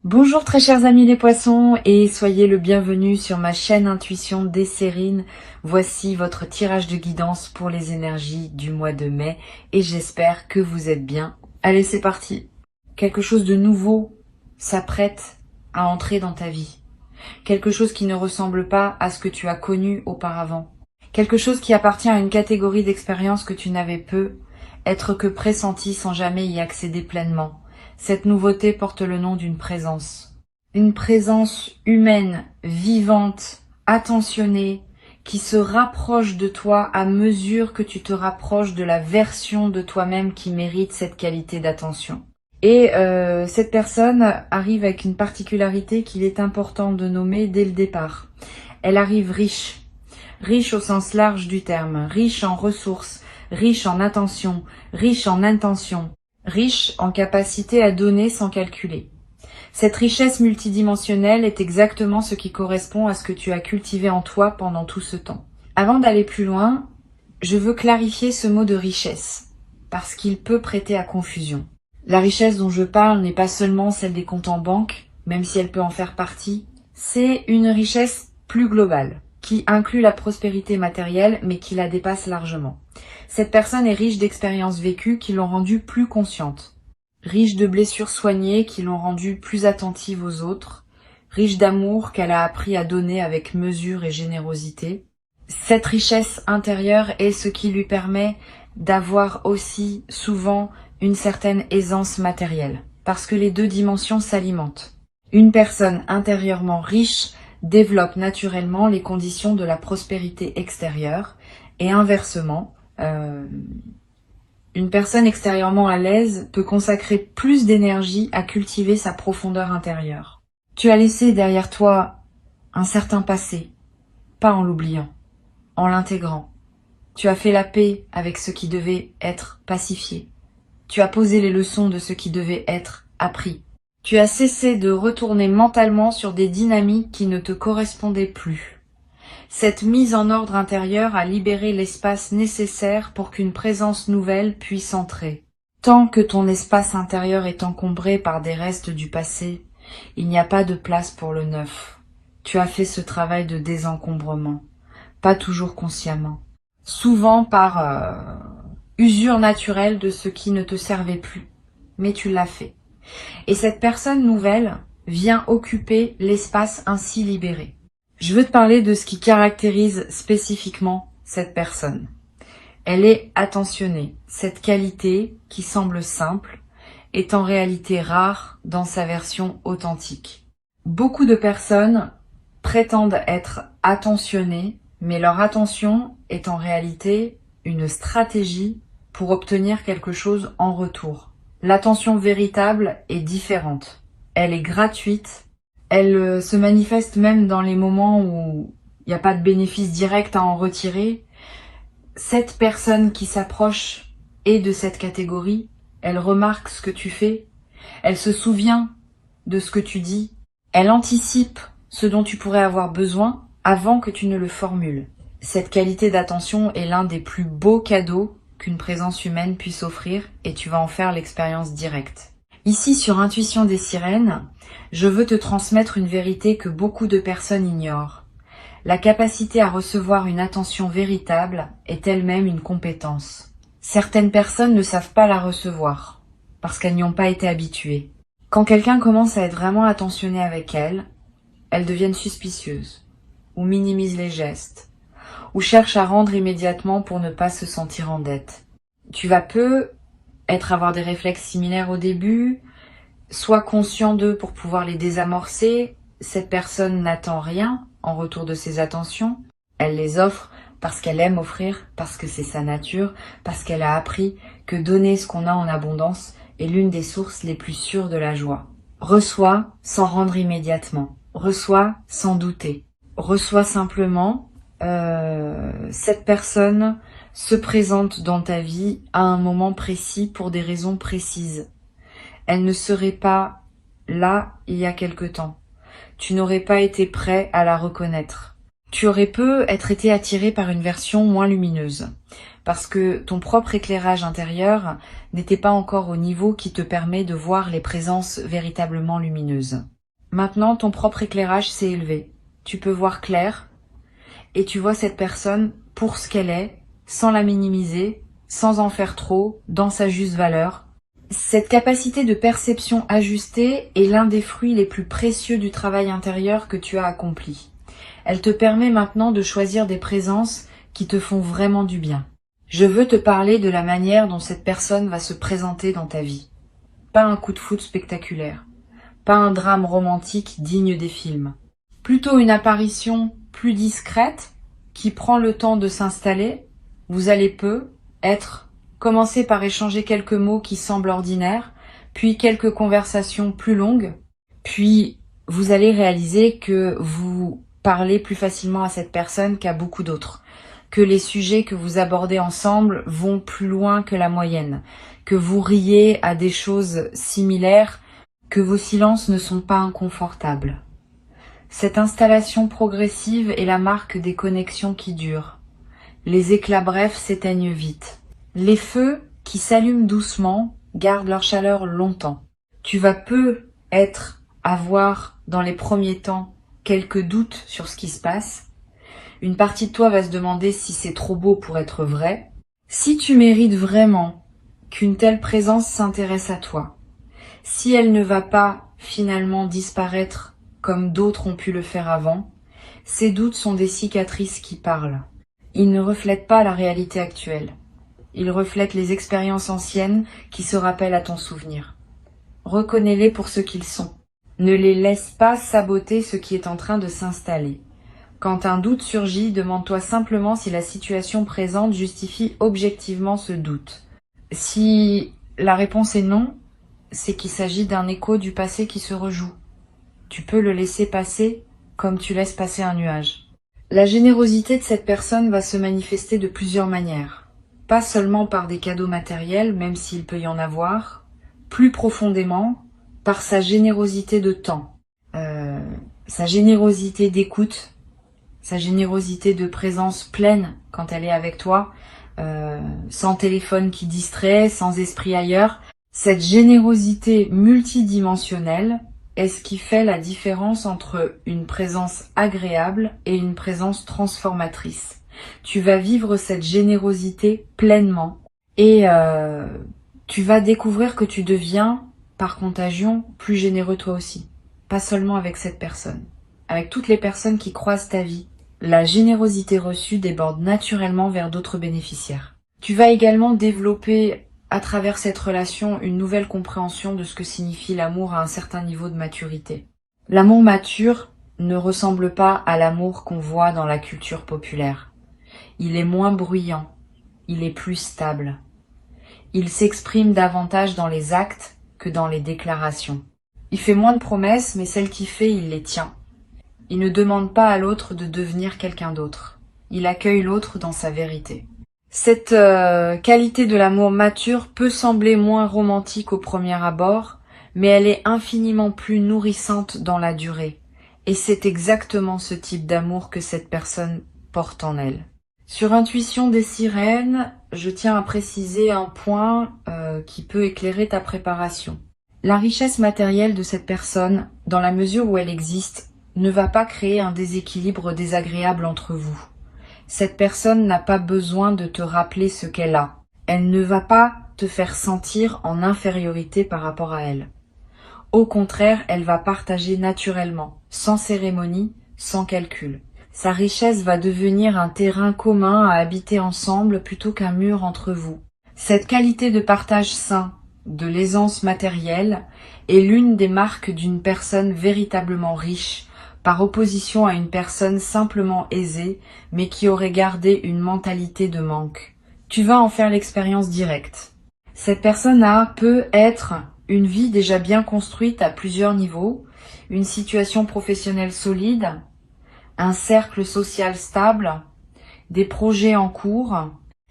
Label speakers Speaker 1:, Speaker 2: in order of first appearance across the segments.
Speaker 1: Bonjour très chers amis les poissons et soyez le bienvenu sur ma chaîne Intuition Desserine. Voici votre tirage de guidance pour les énergies du mois de mai et j'espère que vous êtes bien. Allez, c'est parti. Quelque chose de nouveau s'apprête à entrer dans ta vie. Quelque chose qui ne ressemble pas à ce que tu as connu auparavant. Quelque chose qui appartient à une catégorie d'expérience que tu n'avais peu, être que pressenti sans jamais y accéder pleinement. Cette nouveauté porte le nom d'une présence. Une présence humaine, vivante, attentionnée, qui se rapproche de toi à mesure que tu te rapproches de la version de toi-même qui mérite cette qualité d'attention. Et cette personne arrive avec une particularité qu'il est important de nommer dès le départ. Elle arrive riche. Riche au sens large du terme, riche en ressources, riche en attention, riche en intention, riche en capacité à donner sans calculer. Cette richesse multidimensionnelle est exactement ce qui correspond à ce que tu as cultivé en toi pendant tout ce temps. Avant d'aller plus loin, je veux clarifier ce mot de richesse, parce qu'il peut prêter à confusion. La richesse dont je parle n'est pas seulement celle des comptes en banque, même si elle peut en faire partie, c'est une richesse plus globale, qui inclut la prospérité matérielle, mais qui la dépasse largement. Cette personne est riche d'expériences vécues qui l'ont rendue plus consciente, riche de blessures soignées qui l'ont rendue plus attentive aux autres, riche d'amour qu'elle a appris à donner avec mesure et générosité. Cette richesse intérieure est ce qui lui permet d'avoir aussi souvent une certaine aisance matérielle, parce que les deux dimensions s'alimentent. Une personne intérieurement riche développe naturellement les conditions de la prospérité extérieure et inversement, une personne extérieurement à l'aise peut consacrer plus d'énergie à cultiver sa profondeur intérieure. Tu as laissé derrière toi un certain passé, pas en l'oubliant, en l'intégrant. Tu as fait la paix avec ce qui devait être pacifié. Tu as posé les leçons de ce qui devait être appris. Tu as cessé de retourner mentalement sur des dynamiques qui ne te correspondaient plus. Cette mise en ordre intérieur a libéré l'espace nécessaire pour qu'une présence nouvelle puisse entrer. Tant que ton espace intérieur est encombré par des restes du passé, il n'y a pas de place pour le neuf. Tu as fait ce travail de désencombrement, pas toujours consciemment, souvent par usure naturelle de ce qui ne te servait plus, mais tu l'as fait. Et cette personne nouvelle vient occuper l'espace ainsi libéré. Je veux te parler de ce qui caractérise spécifiquement cette personne. Elle est attentionnée. Cette qualité, qui semble simple, est en réalité rare dans sa version authentique. Beaucoup de personnes prétendent être attentionnées, mais leur attention est en réalité une stratégie pour obtenir quelque chose en retour. L'attention véritable est différente. Elle est gratuite. Elle se manifeste même dans les moments où il n'y a pas de bénéfice direct à en retirer. Cette personne qui s'approche est de cette catégorie. Elle remarque ce que tu fais. Elle se souvient de ce que tu dis. Elle anticipe ce dont tu pourrais avoir besoin avant que tu ne le formules. Cette qualité d'attention est l'un des plus beaux cadeaux qu'une présence humaine puisse offrir et tu vas en faire l'expérience directe. Ici, sur Intuition des Sirènes, je veux te transmettre une vérité que beaucoup de personnes ignorent. La capacité à recevoir une attention véritable est elle-même une compétence. Certaines personnes ne savent pas la recevoir, parce qu'elles n'y ont pas été habituées. Quand quelqu'un commence à être vraiment attentionné avec elles deviennent suspicieuses, ou minimisent les gestes, ou cherchent à rendre immédiatement pour ne pas se sentir en dette. Tu vas avoir des réflexes similaires au début, sois conscient d'eux pour pouvoir les désamorcer. Cette personne n'attend rien en retour de ses attentions. Elle les offre parce qu'elle aime offrir, parce que c'est sa nature, parce qu'elle a appris que donner ce qu'on a en abondance est l'une des sources les plus sûres de la joie. Reçois sans rendre immédiatement. Reçois sans douter. Reçois simplement. Cette personne se présente dans ta vie à un moment précis pour des raisons précises. Elle ne serait pas là il y a quelque temps. Tu n'aurais pas été prêt à la reconnaître. Tu aurais peu être été attiré par une version moins lumineuse, parce que ton propre éclairage intérieur n'était pas encore au niveau qui te permet de voir les présences véritablement lumineuses. Maintenant, ton propre éclairage s'est élevé. Tu peux voir clair, et tu vois cette personne pour ce qu'elle est, sans la minimiser, sans en faire trop, dans sa juste valeur. Cette capacité de perception ajustée est l'un des fruits les plus précieux du travail intérieur que tu as accompli. Elle te permet maintenant de choisir des présences qui te font vraiment du bien. Je veux te parler de la manière dont cette personne va se présenter dans ta vie. Pas un coup de foudre spectaculaire, pas un drame romantique digne des films. Plutôt une apparition plus discrète qui prend le temps de s'installer. Vous allez commencer par échanger quelques mots qui semblent ordinaires, puis quelques conversations plus longues, puis vous allez réaliser que vous parlez plus facilement à cette personne qu'à beaucoup d'autres, que les sujets que vous abordez ensemble vont plus loin que la moyenne, que vous riez à des choses similaires, que vos silences ne sont pas inconfortables. Cette installation progressive est la marque des connexions qui durent. Les éclats brefs s'éteignent vite. Les feux qui s'allument doucement gardent leur chaleur longtemps. Tu vas avoir dans les premiers temps quelques doutes sur ce qui se passe. Une partie de toi va se demander si c'est trop beau pour être vrai. Si tu mérites vraiment qu'une telle présence s'intéresse à toi, si elle ne va pas finalement disparaître comme d'autres ont pu le faire avant, ces doutes sont des cicatrices qui parlent. Ils ne reflètent pas la réalité actuelle. Ils reflètent les expériences anciennes qui se rappellent à ton souvenir. Reconnais-les pour ce qu'ils sont. Ne les laisse pas saboter ce qui est en train de s'installer. Quand un doute surgit, demande-toi simplement si la situation présente justifie objectivement ce doute. Si la réponse est non, c'est qu'il s'agit d'un écho du passé qui se rejoue. Tu peux le laisser passer comme tu laisses passer un nuage. La générosité de cette personne va se manifester de plusieurs manières. Pas seulement par des cadeaux matériels, même s'il peut y en avoir, plus profondément par sa générosité de temps, sa générosité d'écoute, sa générosité de présence pleine quand elle est avec toi, sans téléphone qui distrait, sans esprit ailleurs. Cette générosité multidimensionnelle est ce qui fait la différence entre une présence agréable et une présence transformatrice. Tu vas vivre cette générosité pleinement et tu vas découvrir que tu deviens, par contagion, plus généreux toi aussi. Pas seulement avec cette personne, avec toutes les personnes qui croisent ta vie. La générosité reçue déborde naturellement vers d'autres bénéficiaires. Tu vas également développer à travers cette relation une nouvelle compréhension de ce que signifie l'amour à un certain niveau de maturité. L'amour mature ne ressemble pas à l'amour qu'on voit dans la culture populaire. Il est moins bruyant, il est plus stable. Il s'exprime davantage dans les actes que dans les déclarations. Il fait moins de promesses, mais celles qu'il fait, il les tient. Il ne demande pas à l'autre de devenir quelqu'un d'autre. Il accueille l'autre dans sa vérité. Cette qualité de l'amour mature peut sembler moins romantique au premier abord, mais elle est infiniment plus nourrissante dans la durée. Et c'est exactement ce type d'amour que cette personne porte en elle. Sur Intuition des sirènes, je tiens à préciser un point qui peut éclairer ta préparation. La richesse matérielle de cette personne, dans la mesure où elle existe, ne va pas créer un déséquilibre désagréable entre vous. Cette personne n'a pas besoin de te rappeler ce qu'elle a. Elle ne va pas te faire sentir en infériorité par rapport à elle. Au contraire, elle va partager naturellement, sans cérémonie, sans calcul. Sa richesse va devenir un terrain commun à habiter ensemble plutôt qu'un mur entre vous. Cette qualité de partage sain, de l'aisance matérielle, est l'une des marques d'une personne véritablement riche, par opposition à une personne simplement aisée, mais qui aurait gardé une mentalité de manque. Tu vas en faire l'expérience directe. Cette personne peut être une vie déjà bien construite à plusieurs niveaux, une situation professionnelle solide, un cercle social stable, des projets en cours.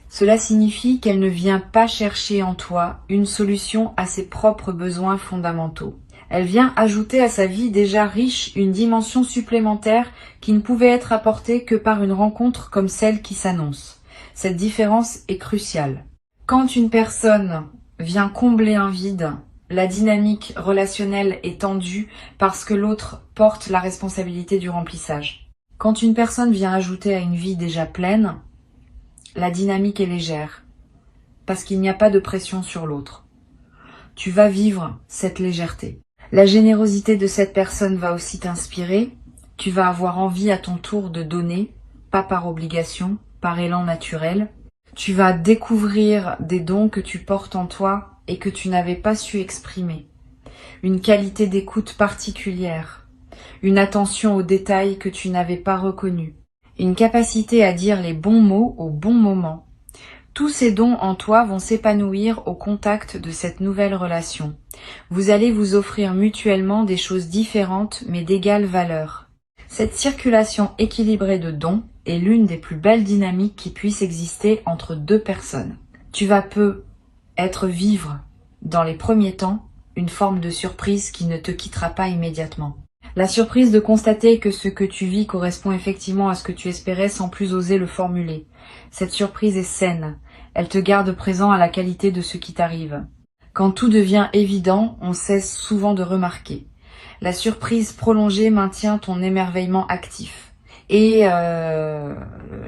Speaker 1: Cela signifie qu'elle ne vient pas chercher en toi une solution à ses propres besoins fondamentaux. Elle vient ajouter à sa vie déjà riche une dimension supplémentaire qui ne pouvait être apportée que par une rencontre comme celle qui s'annonce. Cette différence est cruciale. Quand une personne vient combler un vide, la dynamique relationnelle est tendue parce que l'autre porte la responsabilité du remplissage. Quand une personne vient ajouter à une vie déjà pleine, la dynamique est légère, parce qu'il n'y a pas de pression sur l'autre. Tu vas vivre cette légèreté. La générosité de cette personne va aussi t'inspirer. Tu vas avoir envie à ton tour de donner, pas par obligation, par élan naturel. Tu vas découvrir des dons que tu portes en toi et que tu n'avais pas su exprimer. Une qualité d'écoute particulière. Une attention aux détails que tu n'avais pas reconnus. Une capacité à dire les bons mots au bon moment. Tous ces dons en toi vont s'épanouir au contact de cette nouvelle relation. Vous allez vous offrir mutuellement des choses différentes mais d'égale valeur. Cette circulation équilibrée de dons est l'une des plus belles dynamiques qui puissent exister entre deux personnes. Tu vas vivre dans les premiers temps une forme de surprise qui ne te quittera pas immédiatement. La surprise de constater que ce que tu vis correspond effectivement à ce que tu espérais sans plus oser le formuler. Cette surprise est saine. Elle te garde présent à la qualité de ce qui t'arrive. Quand tout devient évident, on cesse souvent de remarquer. La surprise prolongée maintient ton émerveillement actif. Et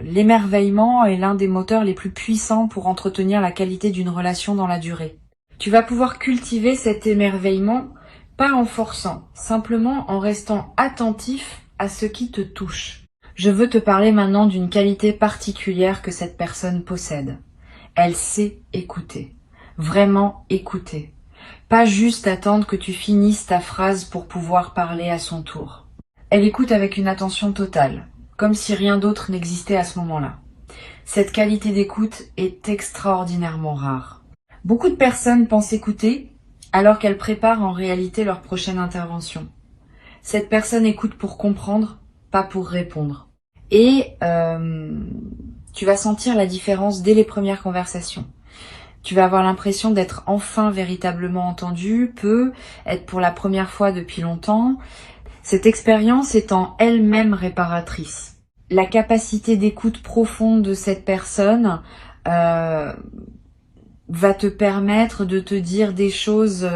Speaker 1: l'émerveillement est l'un des moteurs les plus puissants pour entretenir la qualité d'une relation dans la durée. Tu vas pouvoir cultiver cet émerveillement pas en forçant, simplement en restant attentif à ce qui te touche. Je veux te parler maintenant d'une qualité particulière que cette personne possède. Elle sait écouter, vraiment écouter. Pas juste attendre que tu finisses ta phrase pour pouvoir parler à son tour. Elle écoute avec une attention totale, comme si rien d'autre n'existait à ce moment-là. Cette qualité d'écoute est extraordinairement rare. Beaucoup de personnes pensent écouter, alors qu'elles préparent en réalité leur prochaine intervention. Cette personne écoute pour comprendre, pas pour répondre. Et tu vas sentir la différence dès les premières conversations. Tu vas avoir l'impression d'être enfin véritablement entendu, être pour la première fois depuis longtemps. Cette expérience est en elle-même réparatrice. La capacité d'écoute profonde de cette personne va te permettre de te dire des choses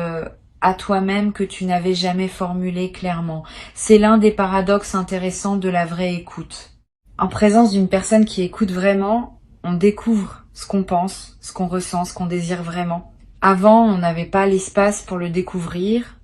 Speaker 1: à toi-même que tu n'avais jamais formulées clairement. C'est l'un des paradoxes intéressants de la vraie écoute. En présence d'une personne qui écoute vraiment, on découvre ce qu'on pense, ce qu'on ressent, ce qu'on désire vraiment. Avant, on n'avait pas l'espace pour le découvrir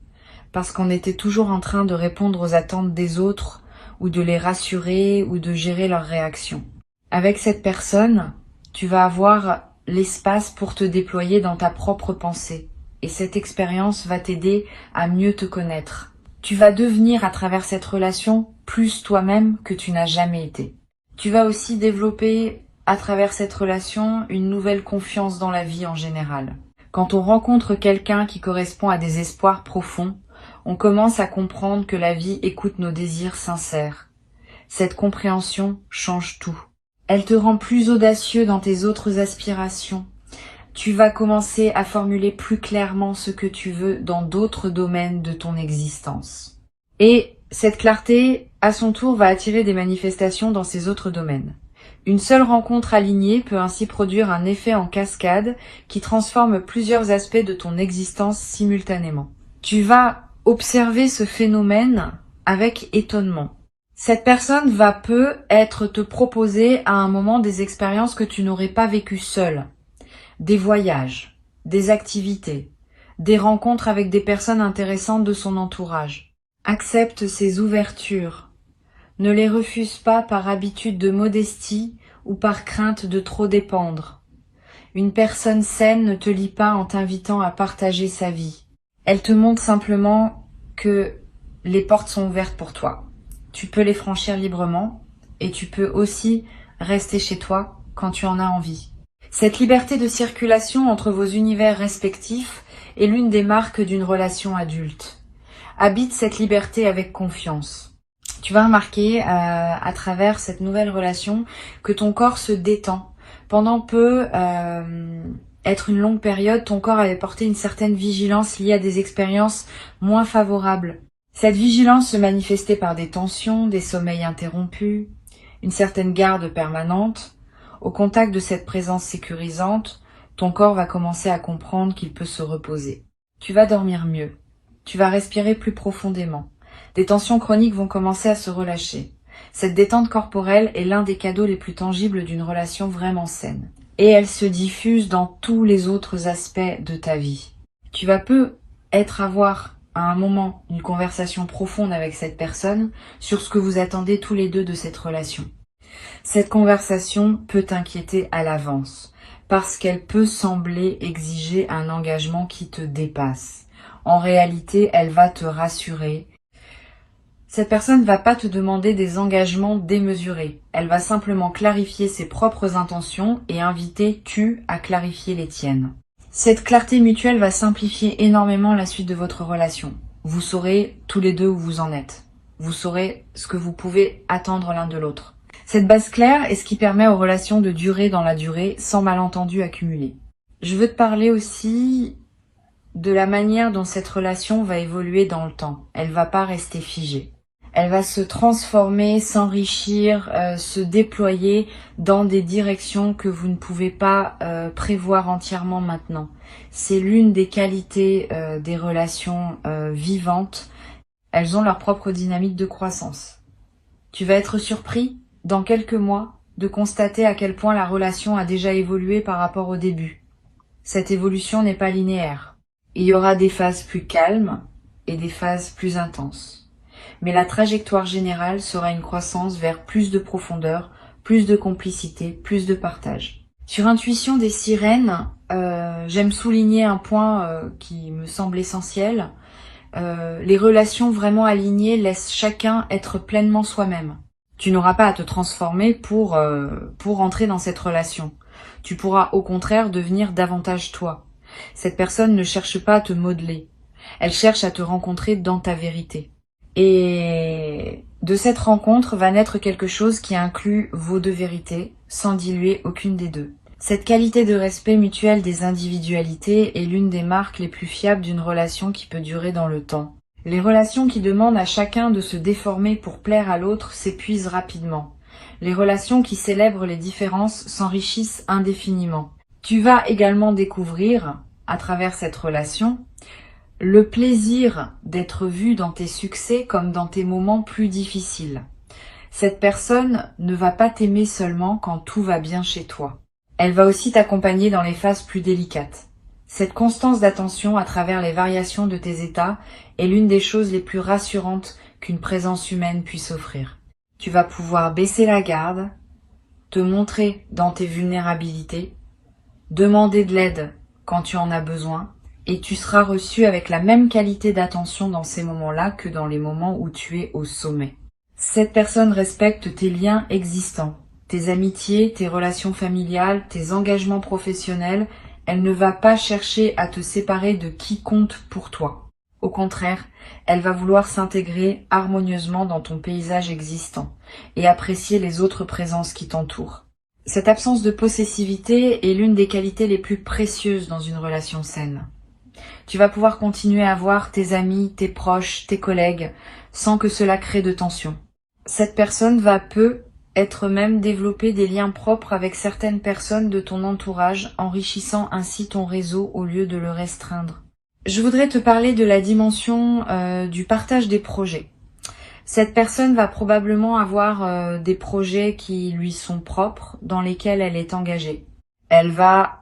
Speaker 1: parce qu'on était toujours en train de répondre aux attentes des autres ou de les rassurer ou de gérer leurs réactions. Avec cette personne, tu vas avoir l'espace pour te déployer dans ta propre pensée. Et cette expérience va t'aider à mieux te connaître. Tu vas devenir à travers cette relation plus toi-même que tu n'as jamais été. Tu vas aussi développer à travers cette relation une nouvelle confiance dans la vie en général. Quand on rencontre quelqu'un qui correspond à des espoirs profonds, on commence à comprendre que la vie écoute nos désirs sincères. Cette compréhension change tout. Elle te rend plus audacieux dans tes autres aspirations. Tu vas commencer à formuler plus clairement ce que tu veux dans d'autres domaines de ton existence. Et cette clarté, à son tour, va attirer des manifestations dans ces autres domaines. Une seule rencontre alignée peut ainsi produire un effet en cascade qui transforme plusieurs aspects de ton existence simultanément. Tu vas observer ce phénomène avec étonnement. Cette personne va peut-être te proposer à un moment des expériences que tu n'aurais pas vécues seule. Des voyages, des activités, des rencontres avec des personnes intéressantes de son entourage. Accepte ces ouvertures. Ne les refuse pas par habitude de modestie ou par crainte de trop dépendre. Une personne saine ne te lie pas en t'invitant à partager sa vie. Elle te montre simplement que les portes sont ouvertes pour toi. Tu peux les franchir librement et tu peux aussi rester chez toi quand tu en as envie. Cette liberté de circulation entre vos univers respectifs est l'une des marques d'une relation adulte. Habite cette liberté avec confiance. Tu vas remarquer à travers cette nouvelle relation que ton corps se détend. Pendant peu, être une longue période, ton corps avait porté une certaine vigilance liée à des expériences moins favorables. Cette vigilance se manifestait par des tensions, des sommeils interrompus, une certaine garde permanente. Au contact de cette présence sécurisante, ton corps va commencer à comprendre qu'il peut se reposer. Tu vas dormir mieux. Tu vas respirer plus profondément. Des tensions chroniques vont commencer à se relâcher. Cette détente corporelle est l'un des cadeaux les plus tangibles d'une relation vraiment saine. Et elle se diffuse dans tous les autres aspects de ta vie. Tu vas avoir à un moment une conversation profonde avec cette personne sur ce que vous attendez tous les deux de cette relation. Cette conversation peut t'inquiéter à l'avance, parce qu'elle peut sembler exiger un engagement qui te dépasse. En réalité, elle va te rassurer. Cette personne ne va pas te demander des engagements démesurés. Elle va simplement clarifier ses propres intentions et inviter tu à clarifier les tiennes. Cette clarté mutuelle va simplifier énormément la suite de votre relation. Vous saurez tous les deux où vous en êtes. Vous saurez ce que vous pouvez attendre l'un de l'autre. Cette base claire est ce qui permet aux relations de durer dans la durée sans malentendus accumulés. Je veux te parler aussi de la manière dont cette relation va évoluer dans le temps. Elle va pas rester figée. Elle va se transformer, s'enrichir, se déployer dans des directions que vous ne pouvez pas prévoir entièrement maintenant. C'est l'une des qualités des relations vivantes. Elles ont leur propre dynamique de croissance. Tu vas être surpris, dans quelques mois, de constater à quel point la relation a déjà évolué par rapport au début. Cette évolution n'est pas linéaire. Il y aura des phases plus calmes et des phases plus intenses. Mais la trajectoire générale sera une croissance vers plus de profondeur, plus de complicité, plus de partage. Sur Intuition des sirènes, j'aime souligner un point qui me semble essentiel. Les relations vraiment alignées laissent chacun être pleinement soi-même. Tu n'auras pas à te transformer pour entrer dans cette relation. Tu pourras au contraire devenir davantage toi. Cette personne ne cherche pas à te modeler. Elle cherche à te rencontrer dans ta vérité. Et de cette rencontre va naître quelque chose qui inclut vos deux vérités, sans diluer aucune des deux. Cette qualité de respect mutuel des individualités est l'une des marques les plus fiables d'une relation qui peut durer dans le temps. Les relations qui demandent à chacun de se déformer pour plaire à l'autre s'épuisent rapidement. Les relations qui célèbrent les différences s'enrichissent indéfiniment. Tu vas également découvrir, à travers cette relation, le plaisir d'être vu dans tes succès comme dans tes moments plus difficiles. Cette personne ne va pas t'aimer seulement quand tout va bien chez toi. Elle va aussi t'accompagner dans les phases plus délicates. Cette constance d'attention à travers les variations de tes états est l'une des choses les plus rassurantes qu'une présence humaine puisse offrir. Tu vas pouvoir baisser la garde, te montrer dans tes vulnérabilités, demander de l'aide quand tu en as besoin, et tu seras reçu avec la même qualité d'attention dans ces moments-là que dans les moments où tu es au sommet. Cette personne respecte tes liens existants, tes amitiés, tes relations familiales, tes engagements professionnels. Elle ne va pas chercher à te séparer de qui compte pour toi. Au contraire, elle va vouloir s'intégrer harmonieusement dans ton paysage existant et apprécier les autres présences qui t'entourent. Cette absence de possessivité est l'une des qualités les plus précieuses dans une relation saine. Tu vas pouvoir continuer à voir tes amis, tes proches, tes collègues, sans que cela crée de tension. Cette personne va être même développer des liens propres avec certaines personnes de ton entourage, enrichissant ainsi ton réseau au lieu de le restreindre. Je voudrais te parler de la dimension du partage des projets. Cette personne va probablement avoir des projets qui lui sont propres, dans lesquels elle est engagée. Elle va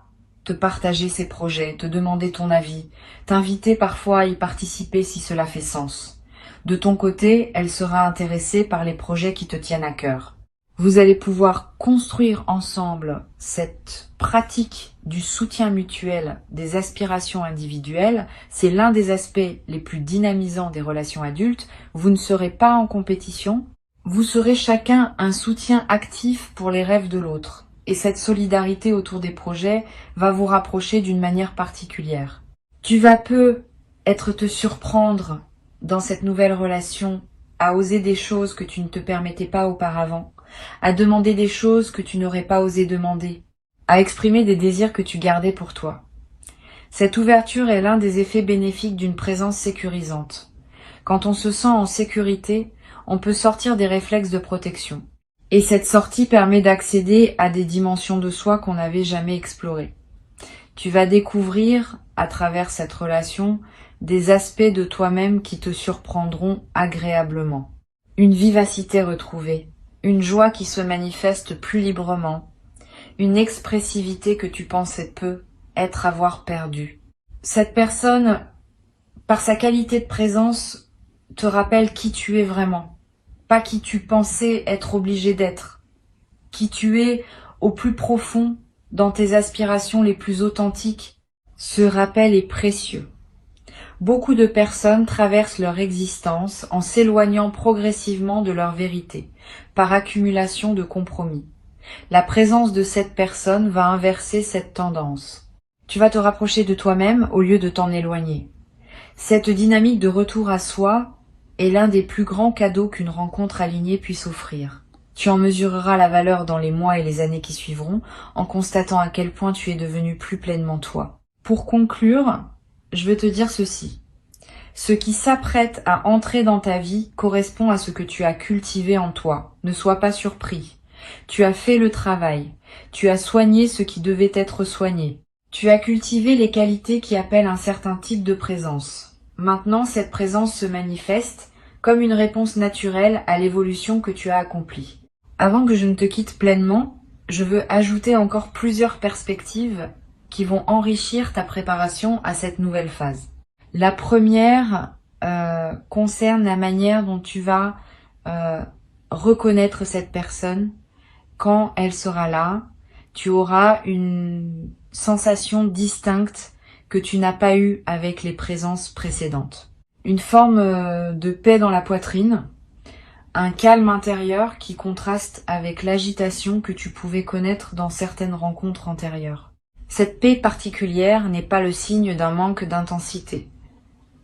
Speaker 1: te partager ses projets, te demander ton avis, t'inviter parfois à y participer si cela fait sens. De ton côté, elle sera intéressée par les projets qui te tiennent à cœur. Vous allez pouvoir construire ensemble cette pratique du soutien mutuel des aspirations individuelles. C'est l'un des aspects les plus dynamisants des relations adultes. Vous ne serez pas en compétition. Vous serez chacun un soutien actif pour les rêves de l'autre. Et cette solidarité autour des projets va vous rapprocher d'une manière particulière. Tu vas peut-être te surprendre dans cette nouvelle relation à oser des choses que tu ne te permettais pas auparavant, à demander des choses que tu n'aurais pas osé demander. à exprimer des désirs que tu gardais pour toi. Cette ouverture est l'un des effets bénéfiques d'une présence sécurisante. Quand on se sent en sécurité, on peut sortir des réflexes de protection. Et cette sortie permet d'accéder à des dimensions de soi qu'on n'avait jamais explorées. Tu vas découvrir, à travers cette relation, des aspects de toi-même qui te surprendront agréablement. Une vivacité retrouvée, une joie qui se manifeste plus librement, une expressivité que tu pensais peu avoir perdu. Cette personne, par sa qualité de présence, te rappelle qui tu es vraiment, pas qui tu pensais être obligé d'être, qui tu es au plus profond dans tes aspirations les plus authentiques. Ce rappel est précieux. Beaucoup de personnes traversent leur existence en s'éloignant progressivement de leur vérité, par accumulation de compromis. La présence de cette personne va inverser cette tendance. Tu vas te rapprocher de toi-même au lieu de t'en éloigner. Cette dynamique de retour à soi est l'un des plus grands cadeaux qu'une rencontre alignée puisse offrir. Tu en mesureras la valeur dans les mois et les années qui suivront, en constatant à quel point tu es devenu plus pleinement toi. Pour conclure, je veux te dire ceci. Ce qui s'apprête à entrer dans ta vie correspond à ce que tu as cultivé en toi. Ne sois pas surpris. Tu as fait le travail. Tu as soigné ce qui devait être soigné. Tu as cultivé les qualités qui appellent un certain type de présence. Maintenant, cette présence se manifeste comme une réponse naturelle à l'évolution que tu as accomplie. Avant que je ne te quitte pleinement, je veux ajouter encore plusieurs perspectives qui vont enrichir ta préparation à cette nouvelle phase. La première concerne la manière dont tu vas reconnaître cette personne. Quand elle sera là, tu auras une sensation distincte que tu n'as pas eue avec les présences précédentes. Une forme de paix dans la poitrine, un calme intérieur qui contraste avec l'agitation que tu pouvais connaître dans certaines rencontres antérieures. Cette paix particulière n'est pas le signe d'un manque d'intensité.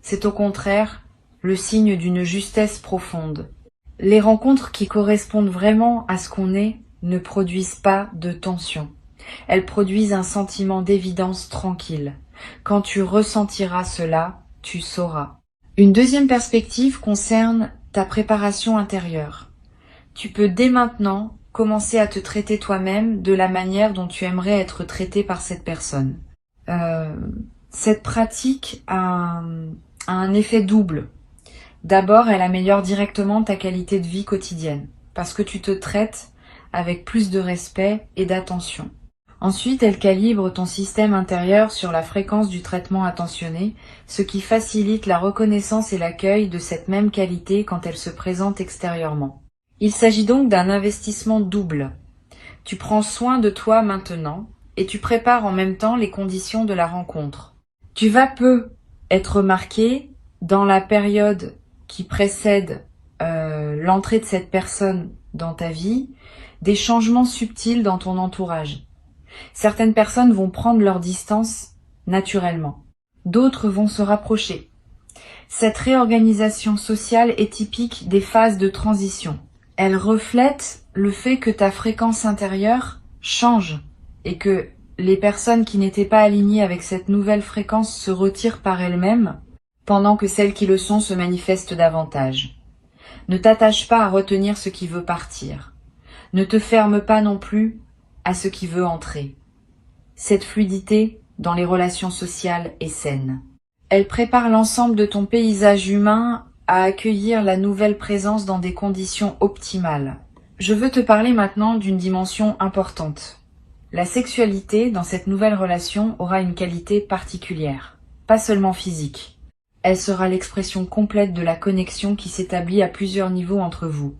Speaker 1: C'est au contraire le signe d'une justesse profonde. Les rencontres qui correspondent vraiment à ce qu'on est ne produisent pas de tension. Elles produisent un sentiment d'évidence tranquille. Quand tu ressentiras cela, tu sauras. Une deuxième perspective concerne ta préparation intérieure. Tu peux dès maintenant commencer à te traiter toi-même de la manière dont tu aimerais être traité par cette personne. Cette pratique a un effet double. D'abord, elle améliore directement ta qualité de vie quotidienne, parce que tu te traites avec plus de respect et d'attention. Ensuite, elle calibre ton système intérieur sur la fréquence du traitement attentionné, ce qui facilite la reconnaissance et l'accueil de cette même qualité quand elle se présente extérieurement. Il s'agit donc d'un investissement double. Tu prends soin de toi maintenant et tu prépares en même temps les conditions de la rencontre. Tu vas peu être marqué dans la période qui précède l'entrée de cette personne dans ta vie, des changements subtils dans ton entourage. Certaines personnes vont prendre leur distance naturellement. D'autres vont se rapprocher. Cette réorganisation sociale est typique des phases de transition. Elle reflète le fait que ta fréquence intérieure change et que les personnes qui n'étaient pas alignées avec cette nouvelle fréquence se retirent par elles-mêmes, pendant que celles qui le sont se manifestent davantage. Ne t'attache pas à retenir ce qui veut partir. Ne te ferme pas non plus à ce qui veut entrer. Cette fluidité dans les relations sociales est saine. Elle prépare l'ensemble de ton paysage humain à accueillir la nouvelle présence dans des conditions optimales. Je veux te parler maintenant d'une dimension importante. La sexualité dans cette nouvelle relation aura une qualité particulière, pas seulement physique. Elle sera l'expression complète de la connexion qui s'établit à plusieurs niveaux entre vous.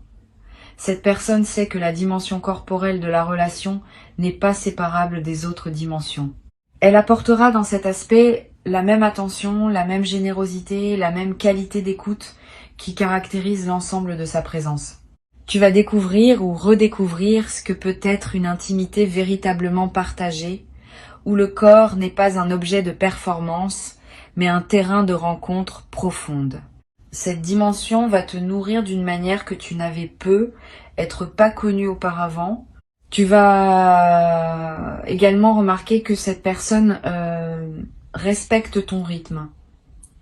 Speaker 1: Cette personne sait que la dimension corporelle de la relation n'est pas séparable des autres dimensions. Elle apportera dans cet aspect la même attention, la même générosité, la même qualité d'écoute qui caractérise l'ensemble de sa présence. Tu vas découvrir ou redécouvrir ce que peut être une intimité véritablement partagée, où le corps n'est pas un objet de performance, mais un terrain de rencontre profonde. Cette dimension va te nourrir d'une manière que tu n'avais peu, être pas connu auparavant. Tu vas également remarquer que cette personne respecte ton rythme.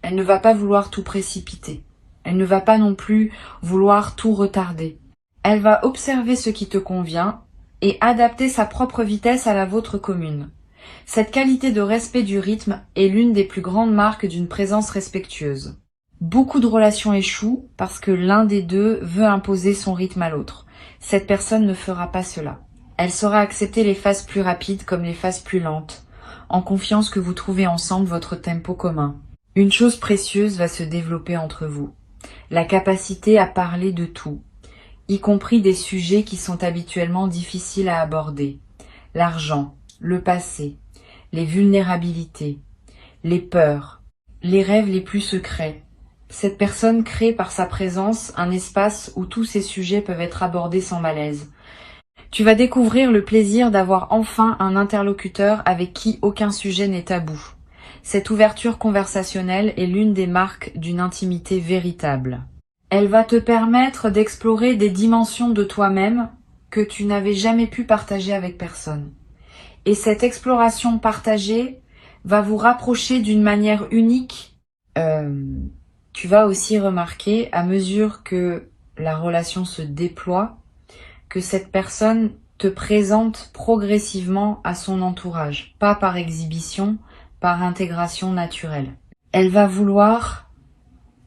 Speaker 1: Elle ne va pas vouloir tout précipiter. Elle ne va pas non plus vouloir tout retarder. Elle va observer ce qui te convient et adapter sa propre vitesse à la vôtre commune. Cette qualité de respect du rythme est l'une des plus grandes marques d'une présence respectueuse. Beaucoup de relations échouent parce que l'un des deux veut imposer son rythme à l'autre. Cette personne ne fera pas cela. Elle saura accepter les phases plus rapides comme les phases plus lentes, en confiance que vous trouvez ensemble votre tempo commun. Une chose précieuse va se développer entre vous, la capacité à parler de tout, y compris des sujets qui sont habituellement difficiles à aborder. L'argent, le passé, les vulnérabilités, les peurs, les rêves les plus secrets. Cette personne crée par sa présence un espace où tous ces sujets peuvent être abordés sans malaise. Tu vas découvrir le plaisir d'avoir enfin un interlocuteur avec qui aucun sujet n'est tabou. Cette ouverture conversationnelle est l'une des marques d'une intimité véritable. Elle va te permettre d'explorer des dimensions de toi-même que tu n'avais jamais pu partager avec personne. Et cette exploration partagée va vous rapprocher d'une manière unique. Tu vas aussi remarquer, à mesure que la relation se déploie, que cette personne te présente progressivement à son entourage, pas par exhibition, par intégration naturelle. Elle va vouloir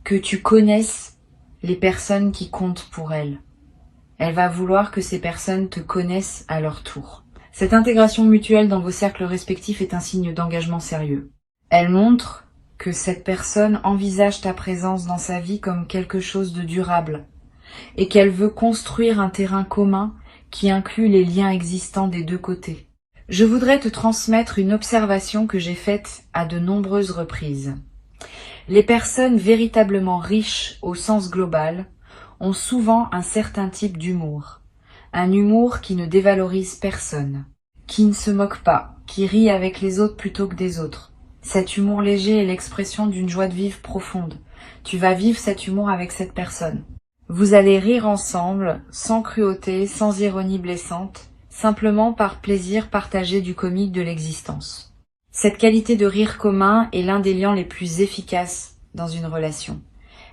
Speaker 1: que tu connaisses les personnes qui comptent pour elle. Elle va vouloir que ces personnes te connaissent à leur tour. Cette intégration mutuelle dans vos cercles respectifs est un signe d'engagement sérieux. Elle montre que cette personne envisage ta présence dans sa vie comme quelque chose de durable et qu'elle veut construire un terrain commun qui inclut les liens existants des deux côtés. Je voudrais te transmettre une observation que j'ai faite à de nombreuses reprises. Les personnes véritablement riches au sens global ont souvent un certain type d'humour. Un humour qui ne dévalorise personne, qui ne se moque pas, qui rit avec les autres plutôt que des autres. Cet humour léger est l'expression d'une joie de vivre profonde. Tu vas vivre cet humour avec cette personne. Vous allez rire ensemble, sans cruauté, sans ironie blessante, simplement par plaisir partagé du comique de l'existence. Cette qualité de rire commun est l'un des liens les plus efficaces dans une relation.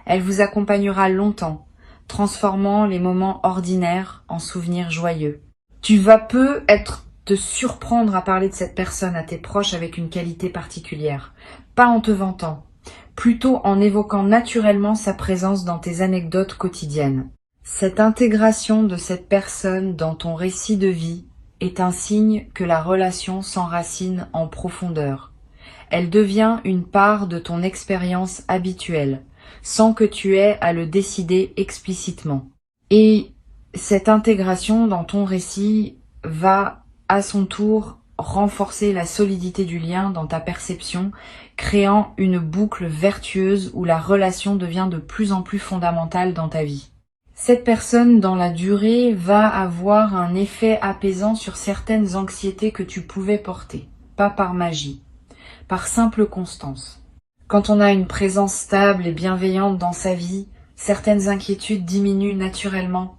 Speaker 1: Elle vous accompagnera longtemps, transformant les moments ordinaires en souvenirs joyeux. Tu vas te surprendre à parler de cette personne à tes proches avec une qualité particulière, pas en te vantant, plutôt en évoquant naturellement sa présence dans tes anecdotes quotidiennes. Cette intégration de cette personne dans ton récit de vie est un signe que la relation s'enracine en profondeur. Elle devient une part de ton expérience habituelle, sans que tu aies à le décider explicitement. Et cette intégration dans ton récit va, à son tour, renforcer la solidité du lien dans ta perception, créant une boucle vertueuse où la relation devient de plus en plus fondamentale dans ta vie. Cette personne, dans la durée, va avoir un effet apaisant sur certaines anxiétés que tu pouvais porter, pas par magie, par simple constance. Quand on a une présence stable et bienveillante dans sa vie, certaines inquiétudes diminuent naturellement.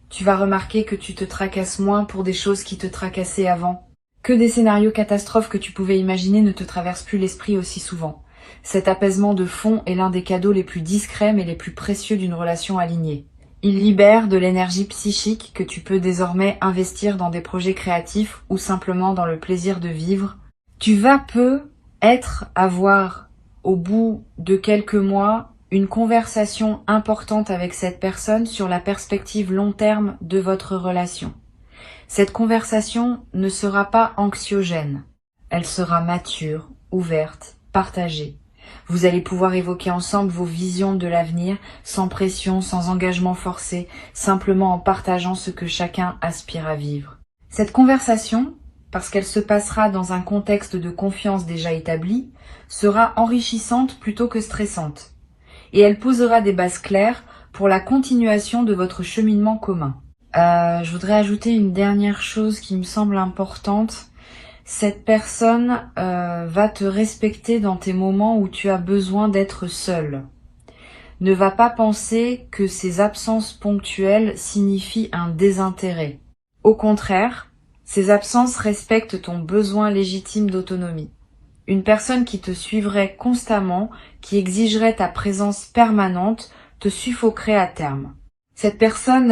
Speaker 1: Tu vas remarquer que tu te tracasses moins pour des choses qui te tracassaient avant, que des scénarios catastrophes que tu pouvais imaginer ne te traversent plus l'esprit aussi souvent. Cet apaisement de fond est l'un des cadeaux les plus discrets mais les plus précieux d'une relation alignée. Il libère de l'énergie psychique que tu peux désormais investir dans des projets créatifs ou simplement dans le plaisir de vivre. Tu vas avoir, au bout de quelques mois, une conversation importante avec cette personne sur la perspective long terme de votre relation. Cette conversation ne sera pas anxiogène. Elle sera mature, ouverte, partagée. Vous allez pouvoir évoquer ensemble vos visions de l'avenir, sans pression, sans engagement forcé, simplement en partageant ce que chacun aspire à vivre. Cette conversation, parce qu'elle se passera dans un contexte de confiance déjà établi, sera enrichissante plutôt que stressante. Et elle posera des bases claires pour la continuation de votre cheminement commun. Je voudrais ajouter une dernière chose qui me semble importante. Cette personne va te respecter dans tes moments où tu as besoin d'être seul. Ne va pas penser que ces absences ponctuelles signifient un désintérêt. Au contraire, ces absences respectent ton besoin légitime d'autonomie. Une personne qui te suivrait constamment, qui exigerait ta présence permanente, te suffoquerait à terme. Cette personne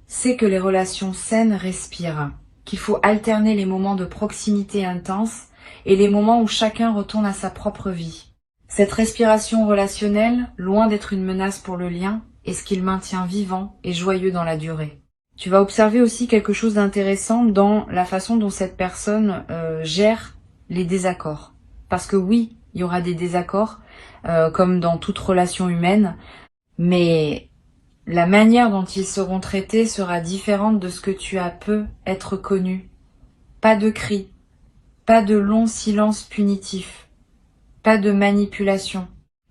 Speaker 1: sait que les relations saines respirent, qu'il faut alterner les moments de proximité intense et les moments où chacun retourne à sa propre vie. Cette respiration relationnelle, loin d'être une menace pour le lien, est ce qu'il maintient vivant et joyeux dans la durée. Tu vas observer aussi quelque chose d'intéressant dans la façon dont cette personne gère les désaccords. Parce que oui, il y aura des désaccords, comme dans toute relation humaine, mais la manière dont ils seront traités sera différente de ce que tu as pu être connu. Pas de cris, pas de longs silences punitifs, pas de manipulation.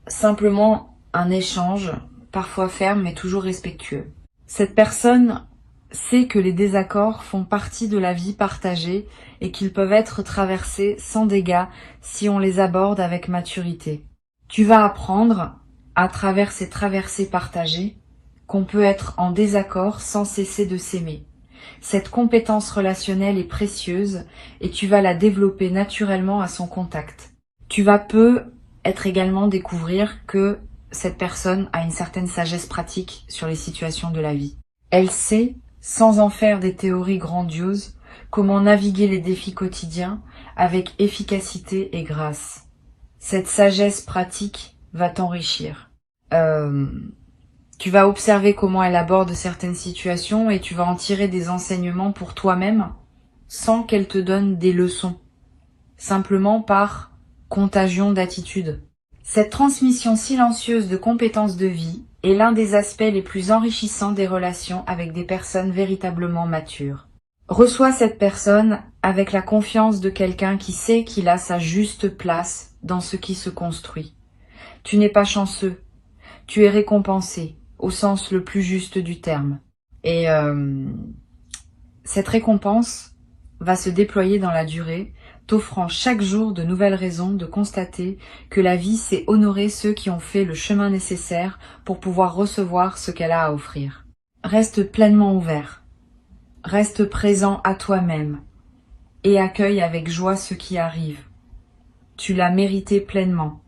Speaker 1: Simplement un échange, parfois ferme mais toujours respectueux. Cette personne sait que les désaccords font partie de la vie partagée et qu'ils peuvent être traversés sans dégâts si on les aborde avec maturité. Tu vas apprendre, à travers ces traversées partagées, qu'on peut être en désaccord sans cesser de s'aimer. Cette compétence relationnelle est précieuse et tu vas la développer naturellement à son contact. Tu vas être également découvrir que cette personne a une certaine sagesse pratique sur les situations de la vie. Elle sait, sans en faire des théories grandioses, comment naviguer les défis quotidiens avec efficacité et grâce. Cette sagesse pratique va t'enrichir. Tu vas observer comment elle aborde certaines situations et tu vas en tirer des enseignements pour toi-même sans qu'elle te donne des leçons, simplement par contagion d'attitude. Cette transmission silencieuse de compétences de vie est l'un des aspects les plus enrichissants des relations avec des personnes véritablement matures. Reçois cette personne avec la confiance de quelqu'un qui sait qu'il a sa juste place dans ce qui se construit. Tu n'es pas chanceux, tu es récompensé, au sens le plus juste du terme. Et cette récompense va se déployer dans la durée, t'offrant chaque jour de nouvelles raisons de constater que la vie sait honorer ceux qui ont fait le chemin nécessaire pour pouvoir recevoir ce qu'elle a à offrir. Reste pleinement ouvert, reste présent à toi-même et accueille avec joie ce qui arrive. Tu l'as mérité pleinement,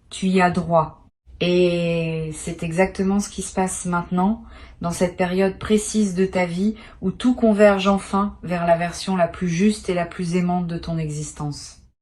Speaker 1: tu y as droit. Et c'est exactement ce qui se passe maintenant, dans cette période précise de ta vie où tout converge enfin vers la version la plus juste et la plus aimante de ton existence.